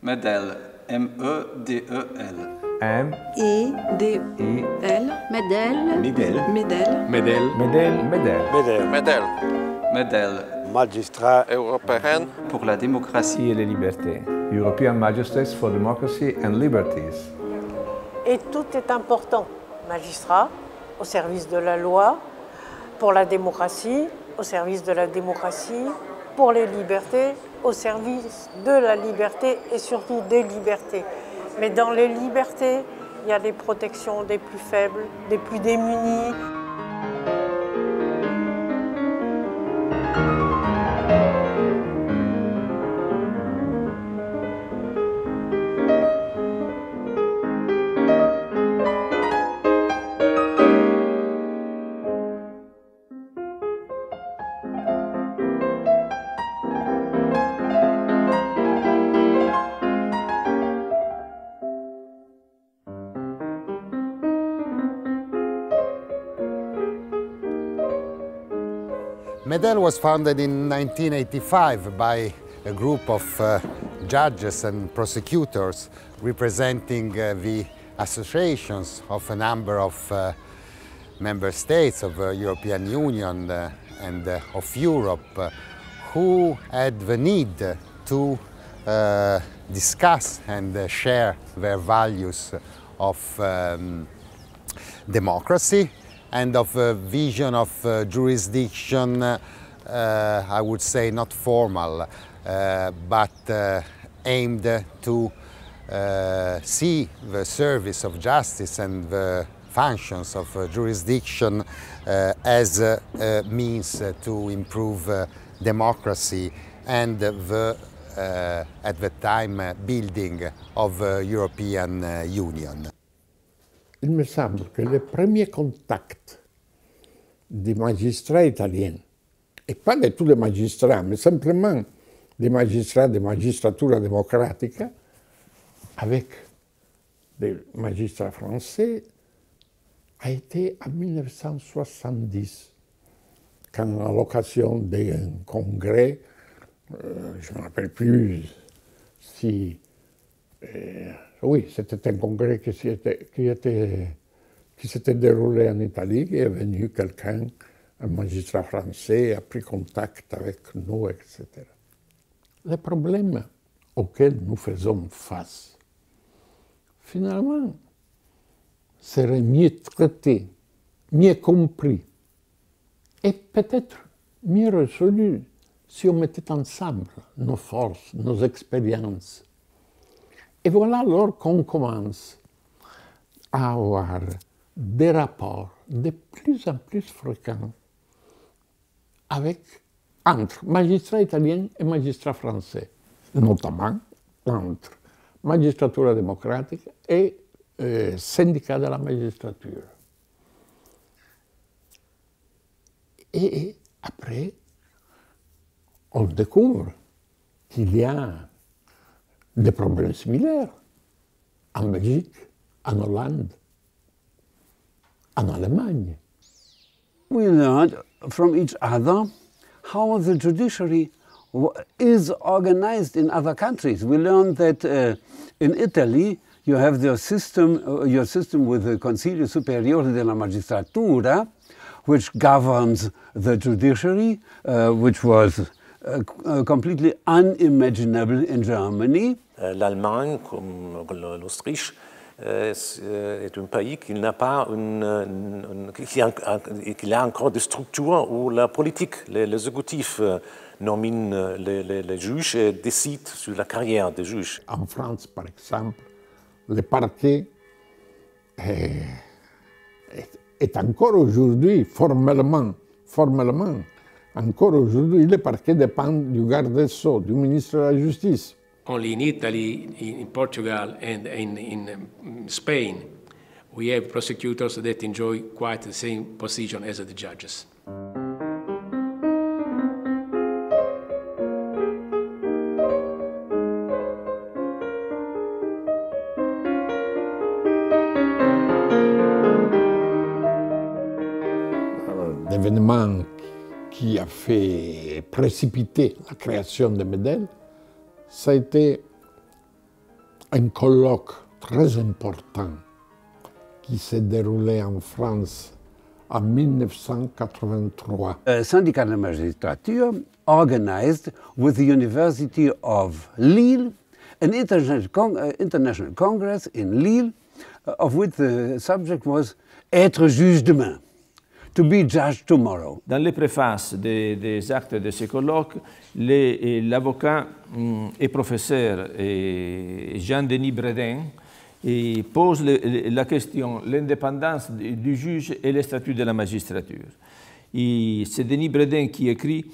Medel, M-E-D-E-L. M-E-D-E-L. Medel. Medel. Medel. Medel. Medel. Medel. Magistrat européen Pour la démocratie et les libertés. European Magistrates for Democracy and Liberties. Et tout est important. Magistrat, au service de la loi, pour la démocratie, au service de la démocratie, pour les libertés, au service de la liberté et surtout des libertés. Mais dans les libertés, il y a les protections des plus faibles, des plus démunis. Medel was founded in 1985 by a group of judges and prosecutors representing the associations of a number of member states of the European Union and of Europe who had the need to discuss and share their values of democracy and of a vision of jurisdiction, I would say not formal, but aimed to see the service of justice and the functions of jurisdiction as a means to improve democracy and the, at the time, building of the European Union. Il me semble que le premier contact des magistrats italiens, et pas de tous les magistrats, mais simplement des magistrats de magistratura démocratique, avec des magistrats français, a été en 1970, quand à l'occasion d'un congrès, je ne me rappelle plus si... oui, c'était un congrès qui s'était déroulé en Italie, et est venu quelqu'un, un magistrat français, a pris contact avec nous, etc. Les problèmes auxquels nous faisons face, finalement, seraient mieux traités, mieux compris, et peut-être mieux résolus si on mettait ensemble nos forces, nos expériences. Et voilà alors qu'on commence à avoir des rapports de plus en plus fréquents entre magistrats italiens et magistrats français, notamment entre magistratura démocratique et syndicat de la magistrature. Et après, on découvre qu'il y a des problèmes similaires en Belgique, en Hollande, en Allemagne. We learned from each other how the judiciary is organized in other countries. We learned that in Italy you have your system with the Consiglio Superiore della Magistratura, which governs the judiciary, which was completely unimaginable in Germany. L'Allemagne, comme l'Autriche, est un pays qui n'a pas qu'il a encore des structures où la politique, l'exécutif nomine les juges et décide sur la carrière des juges. En France, par exemple, le parquet est encore aujourd'hui, formellement, encore aujourd'hui, le parquet dépend du garde des Sceaux, du ministre de la Justice. Only in Italy, in Portugal and in Spain, we have prosecutors that enjoy quite the same position as the judges. L'événement qui a fait précipiter la création de Medel, ça a été un colloque très important qui s'est déroulé en France en 1983. A syndicat de magistrature organized with the University of Lille an international congress in Lille, of which the subject was être juge demain, to be judged tomorrow. Dans les préfaces des actes de ces colloques, l'avocat et professeur Jean-Denis Bredin pose la question l'indépendance du juge et le statut de la magistrature. C'est Denis Bredin qui écrit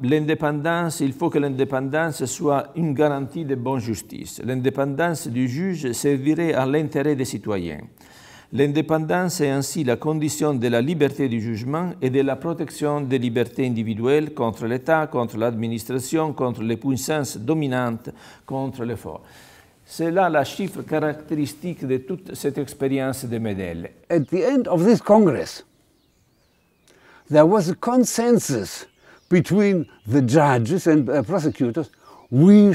l'indépendance, il faut que l'indépendance soit une garantie de bonne justice. L'indépendance du juge servirait à l'intérêt des citoyens. L'indépendance est ainsi la condition de la liberté du jugement et de la protection des libertés individuelles contre l'État, contre l'administration, contre les puissances dominantes, contre les forts. C'est là la chiffre caractéristique de toute cette expérience de Medel. At the end of this Congress, there was a consensus between the judges and prosecutors. We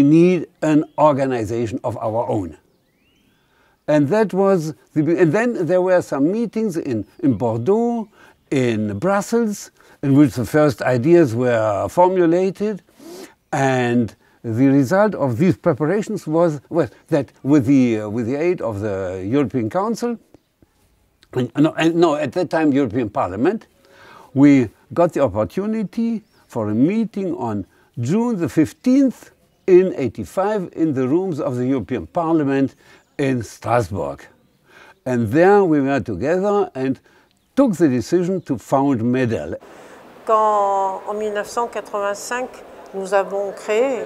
need an organization of our own. And that was and then there were some meetings in Bordeaux, in Brussels, in which the first ideas were formulated, and the result of these preparations was that with the aid of the European Council, at that time European Parliament, we got the opportunity for a meeting on June the 15th in 1985 in the rooms of the European Parliament in Strasbourg. And there we were together and took the decision to found Medel. Quand en 1985 nous avons créé,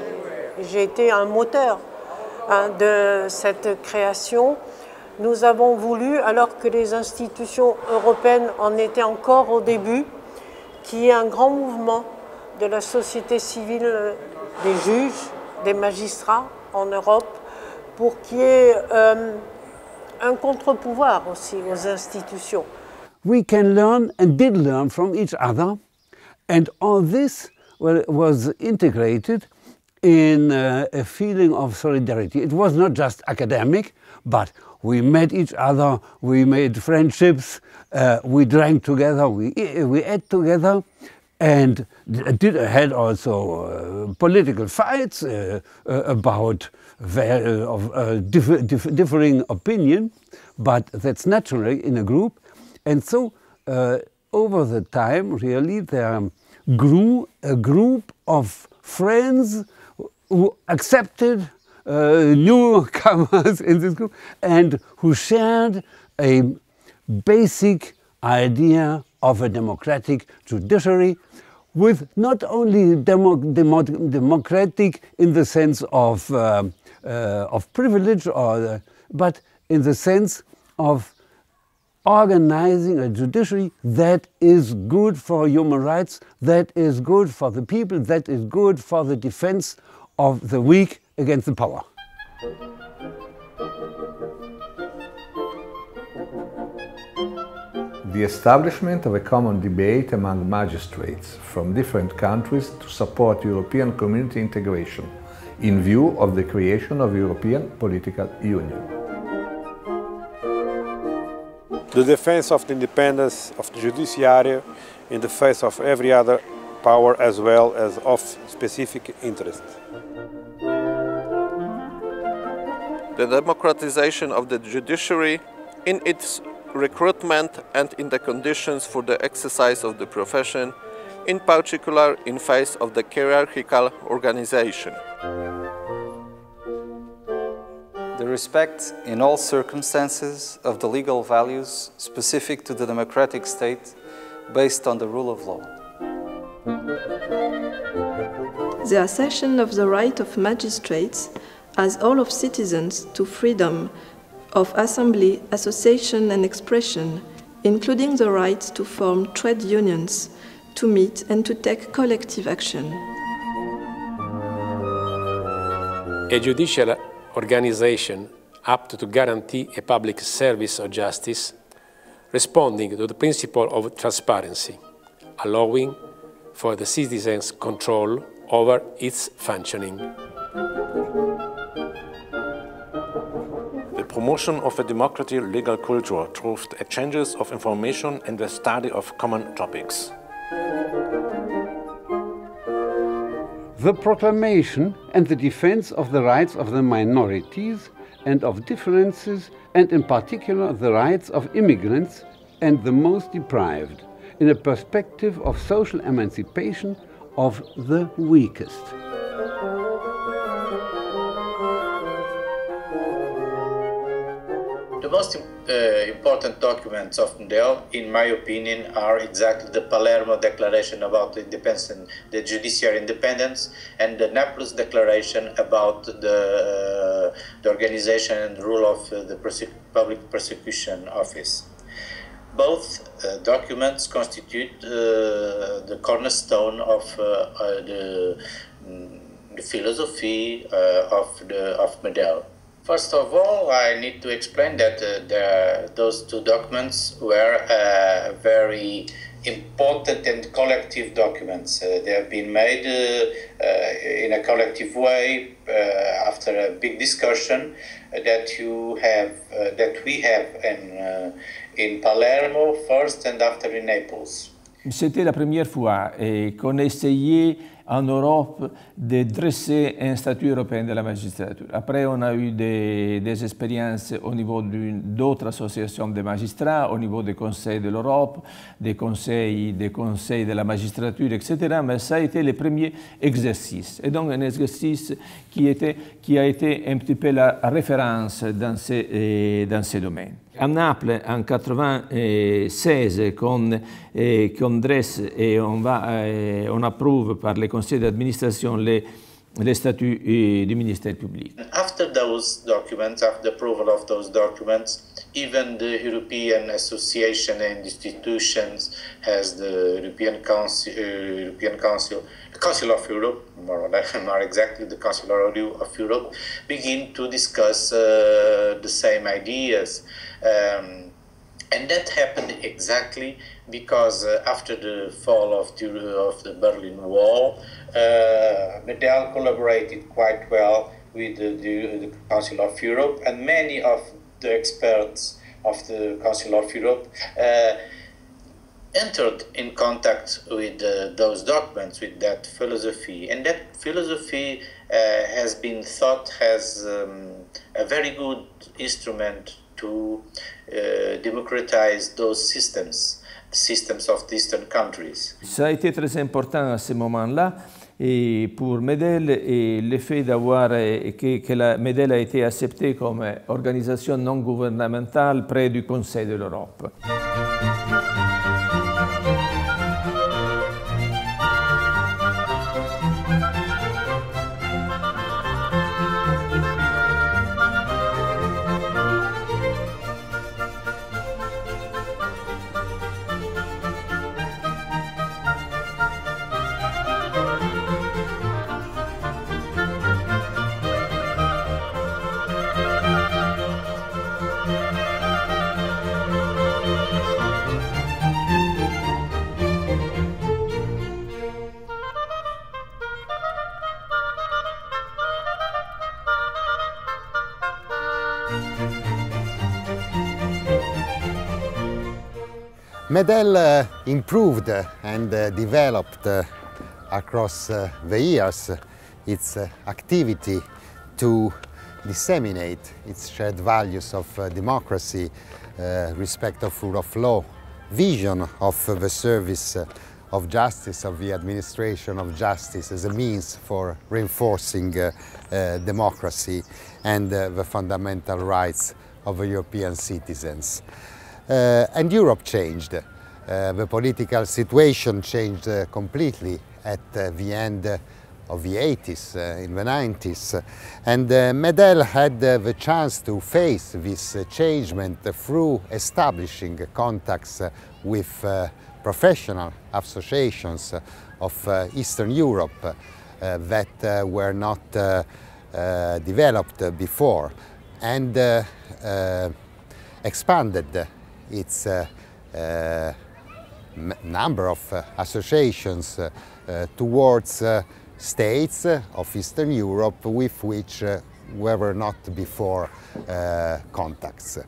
j'ai été un moteur de cette création. Nous avons voulu, alors que les institutions européennes en étaient encore au début, qu'il y ait un grand mouvement de la société civile, des juges, des magistrats en Europe, pour qu'il y ait un contre-pouvoir aussi aux institutions. We can learn and did learn from each other, and all this was integrated in a feeling of solidarity. It was not just academic, but we met each other, we made friendships, we drank together, we ate together, and had also political fights about differing opinion, but that's naturally in a group. And so over the time, really, there grew a group of friends who accepted newcomers in this group and who shared a basic idea of a democratic judiciary, with not only democratic in the sense of privilege, but in the sense of organizing a judiciary that is good for human rights, that is good for the people, that is good for the defense of the weak against the power. The establishment of a common debate among magistrates from different countries to support European community integration in view of the creation of European political union. The defense of the independence of the judiciary in the face of every other power as well as of specific interest. The democratization of the judiciary in its recruitment and in the conditions for the exercise of the profession, in particular in face of the hierarchical organization. The respect in all circumstances of the legal values specific to the democratic state based on the rule of law. The assertion of the right of magistrates as all of citizens to freedom of assembly, association and expression, including the right to form trade unions, to meet and to take collective action. A judicial organization apt to guarantee a public service of justice, responding to the principle of transparency, allowing for the citizens' control over its functioning. The promotion of a democratic legal culture through exchanges of information and the study of common topics. The proclamation and the defense of the rights of the minorities and of differences, and in particular the rights of immigrants and the most deprived, in a perspective of social emancipation of the weakest. The most important documents of Medel, in my opinion, are exactly the Palermo Declaration about the independence, the judiciary independence, and the Naples Declaration about the organization and rule of the Public Prosecution Office. Both documents constitute the cornerstone of the philosophy of Medel. First of all, I need to explain that those two documents were very important and collective documents. They have been made in a collective way after a big discussion that we have in Palermo first and after in Naples. C'était la première fois qu'on essayait en Europe de dresser un statut européen de la magistrature. Après, on a eu des expériences au niveau d'autres associations de magistrats, au niveau des conseils de l'Europe, des conseils de la magistrature, etc. Mais ça a été le premier exercice. Et donc un exercice qui a été un petit peu la référence dans ces domaines. À Naples, en 1996, qu'on dresse et on approuve par les conseils d'administration les statuts du ministère public. After those documents, after the approval of those documents, even the European Association and institutions, as the European Council, the Council of Europe, more exactly the Council of Europe, begin to discuss the same ideas. And that happened exactly because after the fall of the Berlin Wall, Medel collaborated quite well with the Council of Europe, and many of the experts of the Council of Europe entered in contact with those documents, with that philosophy. And that philosophy has been thought as a very good instrument to democratize those systems of the Eastern countries. Ça a été très important à ce moment-là et pour Medel et le fait d'avoir que la Medel a été acceptée comme organisation non gouvernementale près du Conseil de l'Europe. Medel improved and developed across the years its activity to disseminate its shared values of democracy, respect of rule of law, vision of the service of justice, of the administration of justice as a means for reinforcing democracy and the fundamental rights of European citizens. And Europe changed. The political situation changed completely at the end of the 80s, in the 90s. And Medel had the chance to face this changement through establishing contacts with professional associations of Eastern Europe that were not developed before, and expanded its number of associations towards states of Eastern Europe with which were not before contacts.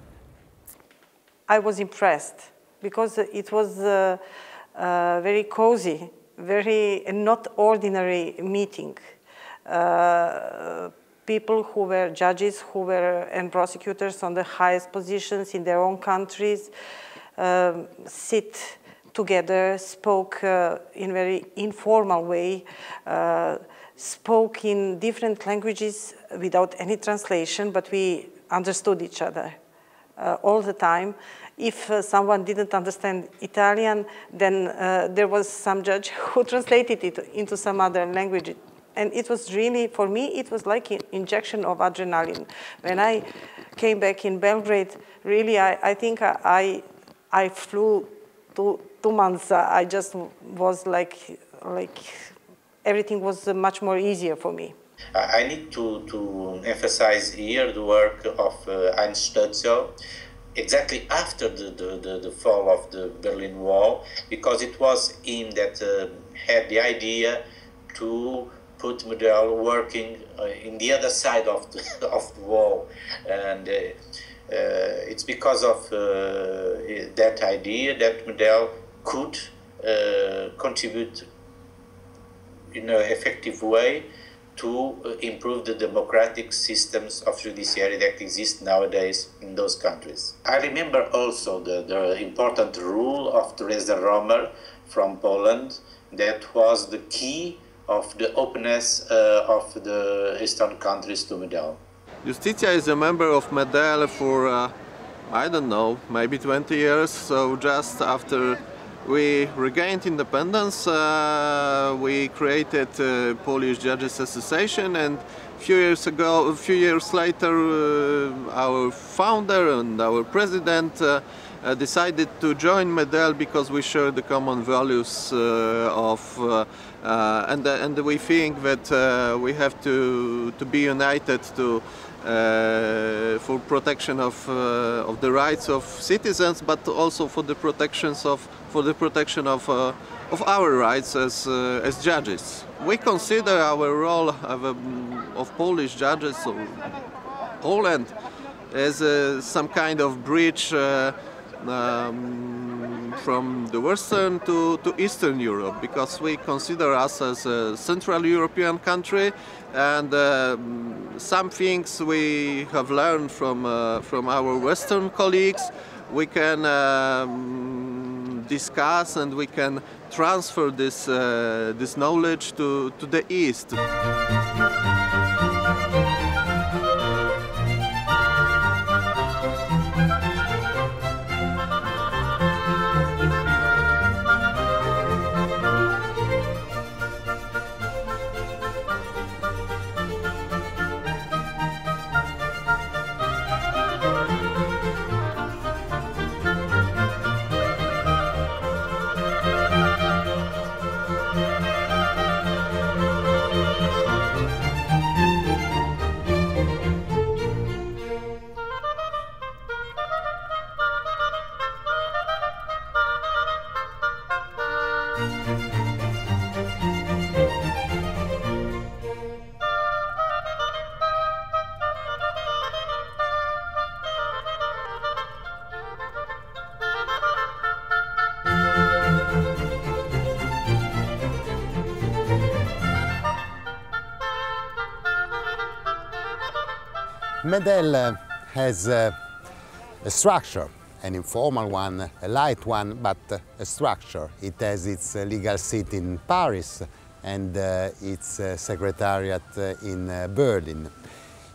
I was impressed because it was very cozy, very not ordinary meeting. People who were judges, and prosecutors on the highest positions in their own countries sit together, spoke in a very informal way, spoke in different languages without any translation, but we understood each other all the time. If someone didn't understand Italian, then there was some judge who translated it into some other language. And it was really, for me, it was like an injection of adrenaline. When I came back in Belgrade, really, I think I flew 2 months. I just was like everything was much more easier for me. I need to emphasize here the work of Heinz Stölzel, exactly after the fall of the Berlin Wall, because it was him that had the idea to put Medel working in the other side of the wall, and it's because of that idea that Medel could contribute in an effective way to improve the democratic systems of judiciary that exist nowadays in those countries. I remember also the important rule of Teresa Romer from Poland that was the key of the openness of the Eastern countries to Medel. Justitia is a member of Medel for, I don't know, maybe 20 years, so just after we regained independence, we created a Polish Judges Association, and a few years later, our founder and our president decided to join Medel because we share the common values and we think that we have to be united for protection of the rights of citizens, but also for the protection of our rights as judges. We consider our role of Polish judges of Poland as some kind of bridge from the Western to Eastern Europe, because we consider us as a Central European country, and some things we have learned from our Western colleagues we can discuss, and we can transfer this knowledge to the East. Medel has a structure, an informal one, a light one, but a structure. It has its legal seat in Paris and its secretariat in Berlin.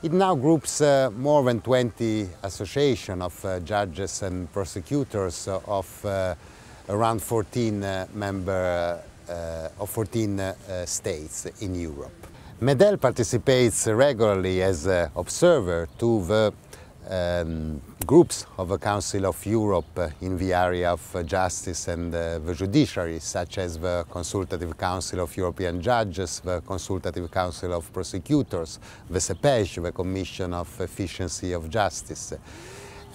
It now groups more than 20 associations of judges and prosecutors of around 14 states in Europe. Medel participates regularly as an observer to the groups of the Council of Europe in the area of justice and the judiciary, such as the Consultative Council of European Judges, the Consultative Council of Prosecutors, the CEPEJ, the Commission of Efficiency of Justice.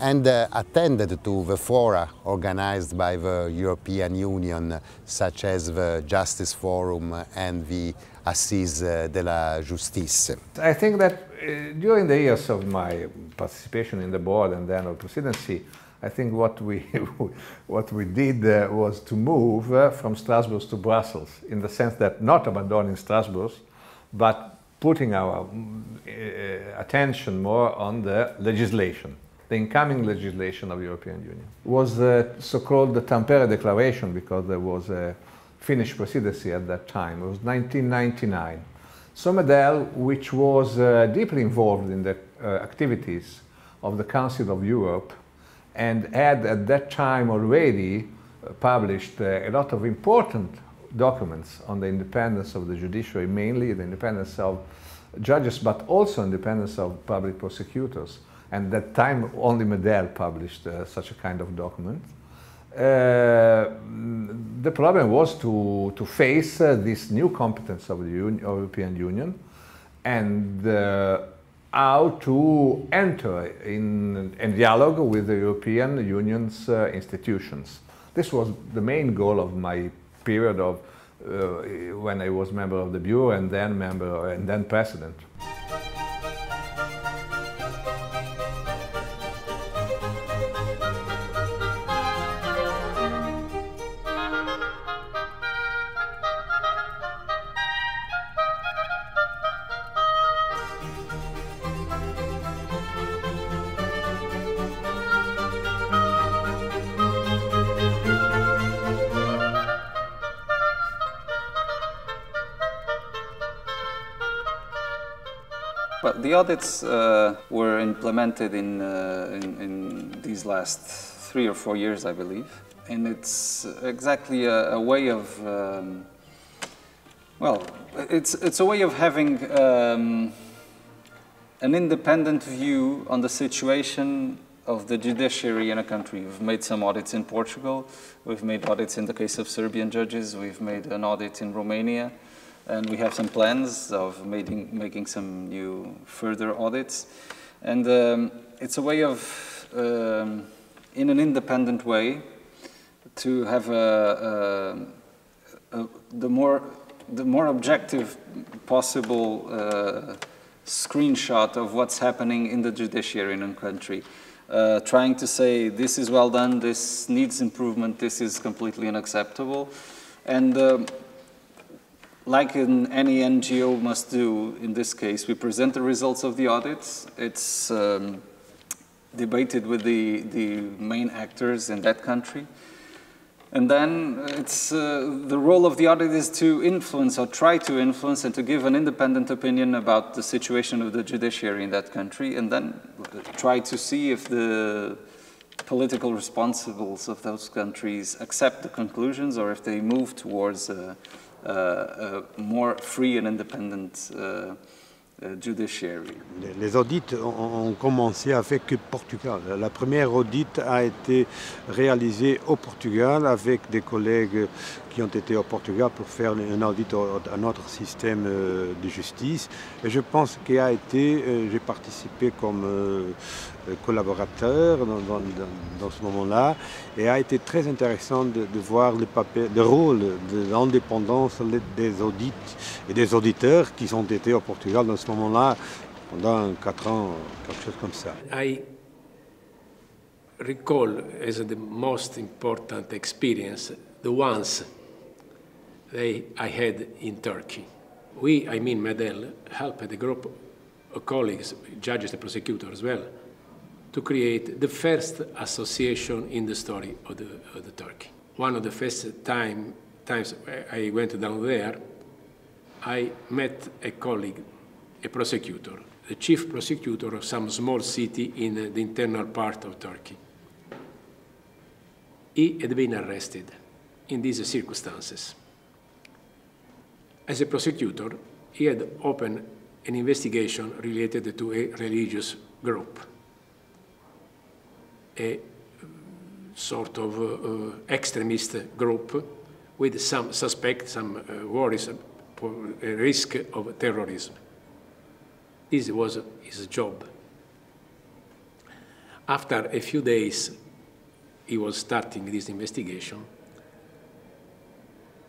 and attended to the fora organized by the European Union, such as the Justice Forum and the Assise de la Justice. I think that during the years of my participation in the board and then of presidency, I think what we did was to move from Strasbourg to Brussels, in the sense that not abandoning Strasbourg, but putting our attention more on the legislation, the incoming legislation of the European Union. It was the so-called the Tampere Declaration, because there was a Finnish presidency at that time. It was 1999. So Medel, which was deeply involved in the activities of the Council of Europe, and had at that time already published a lot of important documents on the independence of the judiciary, mainly the independence of judges, but also independence of public prosecutors. And at that time only Medel published such a kind of document. The problem was to face this new competence of the European Union, and how to enter in dialogue with the European Union's institutions. This was the main goal of my period of when I was member of the Bureau and then president. Well, the audits were implemented in these last 3 or 4 years, I believe. And it's exactly a way of, well, it's a way of having an independent view on the situation of the judiciary in a country. We've made some audits in Portugal, we've made audits in the case of Serbian judges, we've made an audit in Romania, and we have some plans of making some new further audits. And it's a way of, in an independent way, to have the more objective possible screenshot of what's happening in the judiciary in a country. Trying to say, this is well done, this needs improvement, this is completely unacceptable. And like any NGO must do in this case, we present the results of the audits. It's debated with the main actors in that country. And then it's the role of the audit is to influence or try to influence and to give an independent opinion about the situation of the judiciary in that country, and then try to see if the political responsibles of those countries accept the conclusions or if they move towards a more free and independent judiciary. Les audits ont commencé avec Portugal. La première audit a été réalisée au Portugal avec des collègues qui ont été au Portugal pour faire un audit à notre système de justice. Et je pense qu'il a été, j'ai participé comme collaborateur dans ce moment-là, et a été très intéressant de voir le rôle de l'indépendance des audits et des auditeurs qui ont été au Portugal dans ce moment-là pendant 4 ans, quelque chose comme ça. I recall as the most important experience the ones I had in Turkey. We, I mean Medel, helped a group of colleagues, judges and prosecutors as well, to create the first association in the story of the Turkey. One of the first times I went down there, I met a colleague, a prosecutor, the chief prosecutor of some small city in the internal part of Turkey. He had been arrested in these circumstances. As a prosecutor, he had opened an investigation related to a religious group, a sort of extremist group with some suspects, some worries for a risk of terrorism. This was his job. After a few days, he was starting this investigation.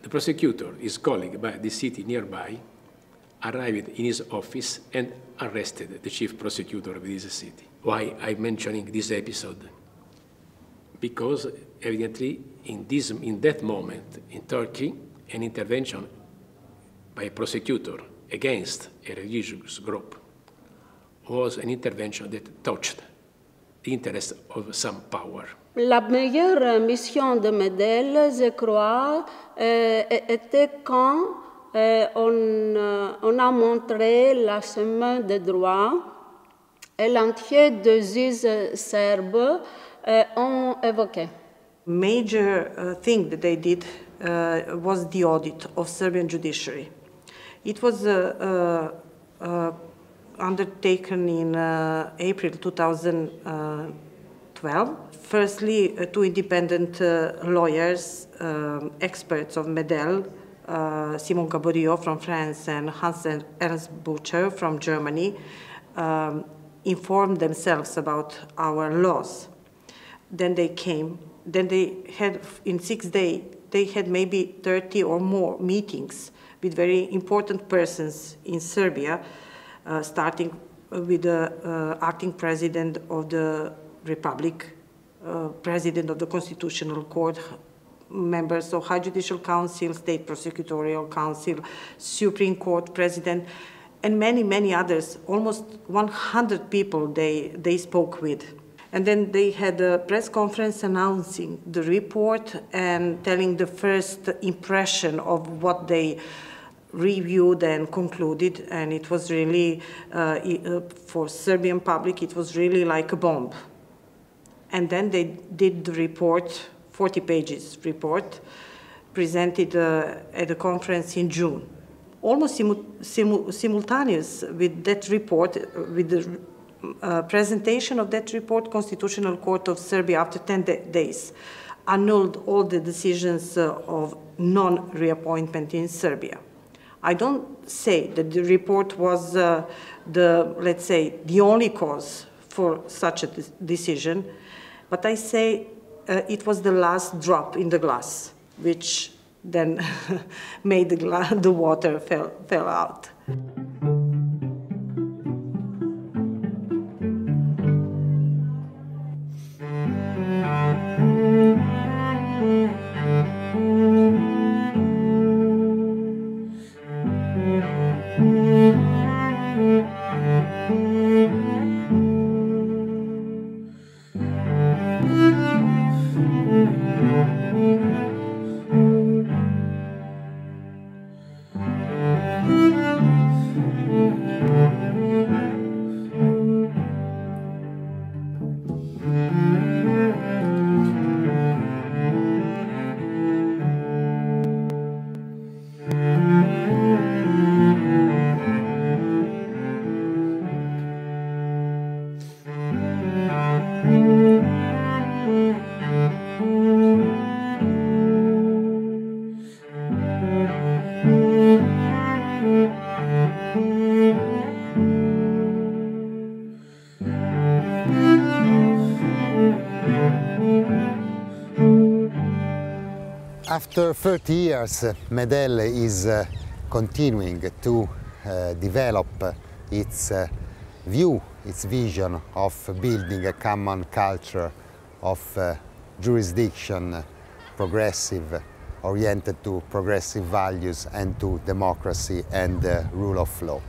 The prosecutor, his colleague by the city nearby, arrived in his office and arrested the chief prosecutor of this city. Why I'm mentioning this episode? Because evidently in that moment in Turkey, an intervention by a prosecutor against a religious group was an intervention that touched the interests of some power. La meilleure mission de Medel, je crois, était quand on a montré la chemin de droit et l'entier des juges serbes ont évoqué. Major thing that they did was the audit of Serbian judiciary. It was undertaken in April 2012. Firstly, two independent lawyers, experts of Medel, Simon Gaborio from France and Hans Ernst Bucher from Germany, informed themselves about our laws. Then they came. Then they had, in 6 days, they had maybe 30 or more meetings with very important persons in Serbia, starting with the acting president of the Republic, president of the Constitutional Court, members of High Judicial Council, State Prosecutorial Council, Supreme Court president, and many, many others. Almost 100 people they spoke with. And then they had a press conference announcing the report and telling the first impression of what they reviewed and concluded. And it was really, for Serbian public, it was really like a bomb. And then they did the report, 40 pages report, presented at a conference in June. Almost simultaneous with that report, with the presentation of that report, Constitutional Court of Serbia, after 10 days, annulled all the decisions of non-reappointment in Serbia. I don't say that the report was let's say, the only cause for such a decision, but I say it was the last drop in the glass, which then made the water fell out. After 30 years, Medel is continuing to develop its view, its vision of building a common culture of jurisdiction, progressive, oriented to progressive values and to democracy and rule of law.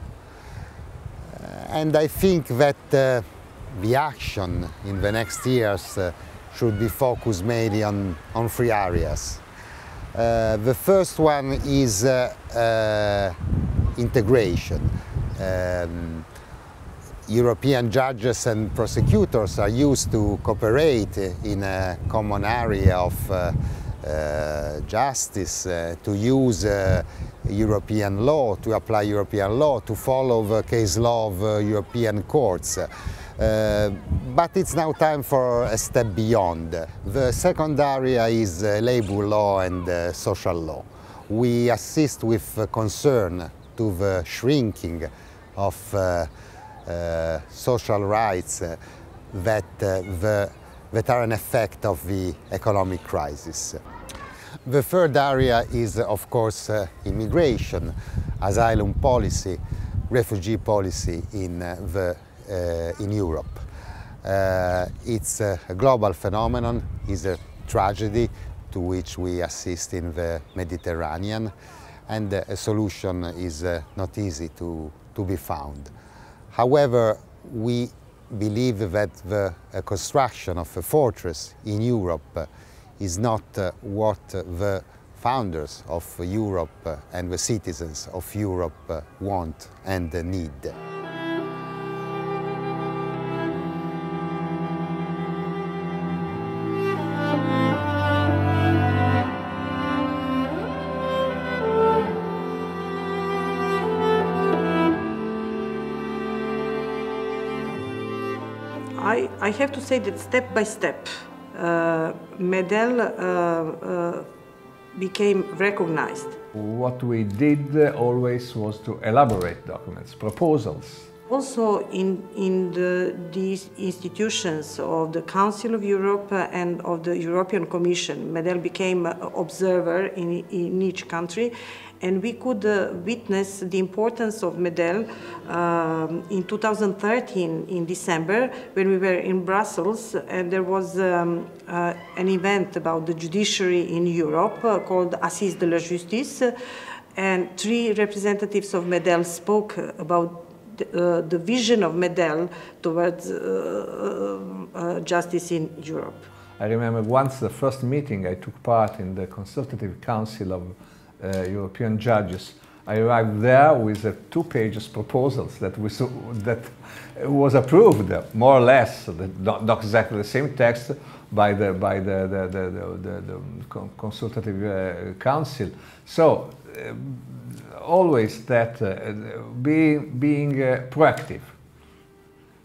And I think that the action in the next years should be focused mainly on 3 areas. The first one is integration. European judges and prosecutors are used to cooperate in a common area of justice, to use European law, to apply European law, to follow the case law of European courts. But it's now time for a step beyond. The second area is labor law and social law. We assist with concern to the shrinking of social rights that are an effect of the economic crisis. The third area is, of course, immigration, asylum policy, refugee policy in Europe. It's a global phenomenon, it's a tragedy to which we assist in the Mediterranean, and a solution is not easy to be found. However, we believe that the construction of a fortress in Europe is not what the founders of Europe and the citizens of Europe want and need. I have to say that step by step, Medel became recognized. What we did always was to elaborate documents, proposals. Also in these institutions of the Council of Europe and of the European Commission, Medel became an observer in each country, and we could witness the importance of Medel in 2013 in December, when we were in Brussels, and there was an event about the judiciary in Europe called Assises de la Justice, and 3 representatives of Medel spoke about the vision of Medel towards justice in Europe. I remember once the first meeting I took part in the Consultative Council of European Judges. I arrived there with 2 pages proposals that was approved, more or less, not exactly the same text, by the Consultative Council. So always that being proactive.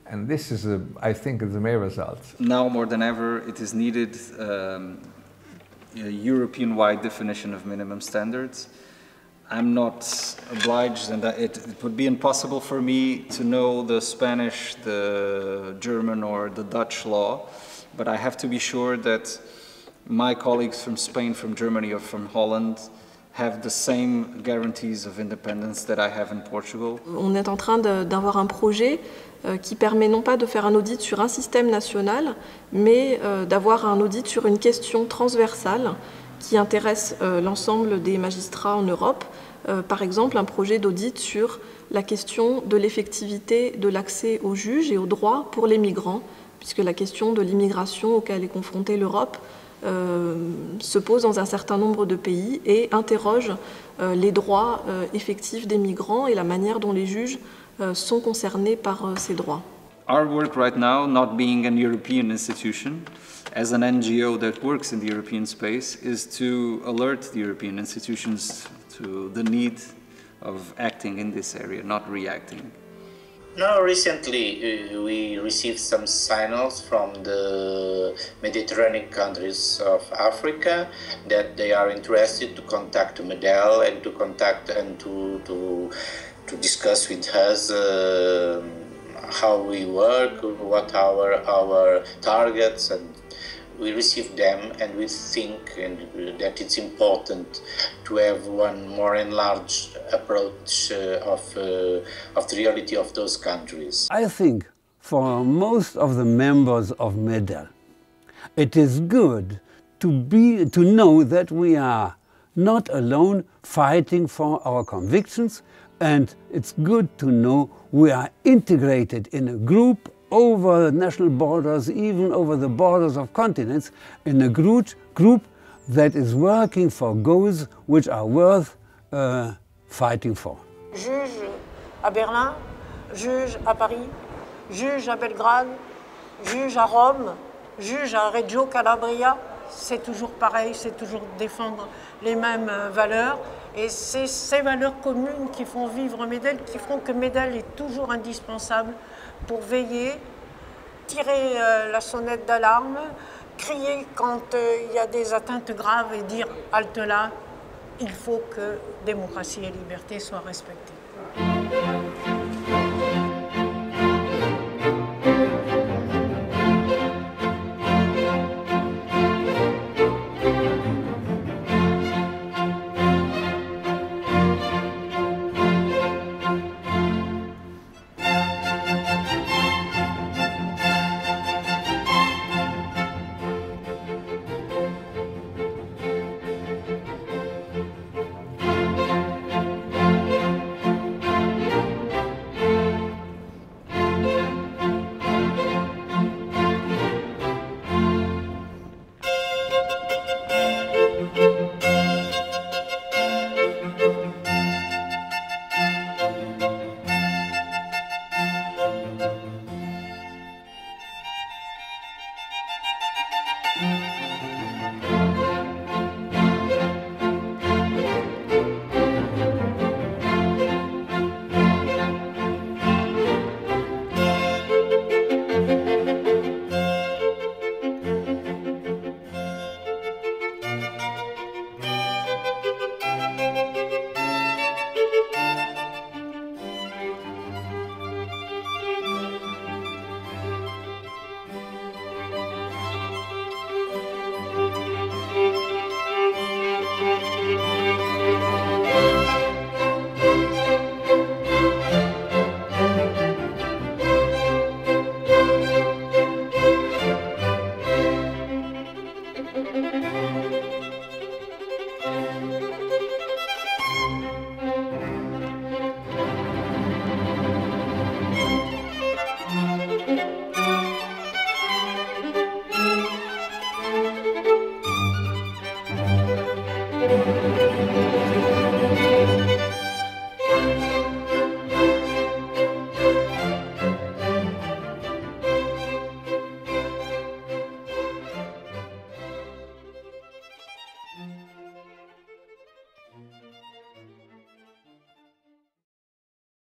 And this is, I think, the main result. Now more than ever, it is needed a European-wide definition of minimum standards. I'm not obliged, and it would be impossible for me to know the Spanish, the German, or the Dutch law, but I have to be sure that my colleagues from Spain, from Germany, or from Holland have the same guarantees of independence that I have in Portugal. On est en train d'avoir un projet qui permet non pas de faire un audit sur un système national, mais d'avoir un audit sur une question transversale qui intéresse l'ensemble des magistrats en Europe. Par exemple, un projet d'audit sur la question de l'effectivité de l'accès aux juges et aux droits pour les migrants, puisque la question de l'immigration auquel est confrontée l'Europe se pose dans un certain nombre de pays et interroge les droits effectifs des migrants et la manière dont les juges sont concernés par ces droits. Our work right now, not being an European institution, as an NGO that works in the European space, is to alert the European institutions to the need of acting in this area, not reacting. Now, recently, we received some signals from the Mediterranean countries of Africa that they are interested to contact Medel and to contact and to discuss with us how we work, what our targets, and we receive them, and we think that it's important to have one more enlarged approach of the reality of those countries. I think for most of the members of Medel, it is good to know that we are not alone fighting for our convictions, and it's good to know we are integrated in a group over national borders, even over the borders of continents, in a group that is working for goals which are worth fighting for. Juge à Berlin, juge à Paris, juge à Belgrade, juge à Rome, juge à Reggio Calabria, c'est toujours pareil, c'est toujours défendre les mêmes valeurs. Et c'est ces valeurs communes qui font vivre Medel, qui font que Medel est toujours indispensable pour veiller, tirer la sonnette d'alarme, crier quand il y a des atteintes graves et dire « halte là », il faut que démocratie et liberté soient respectées.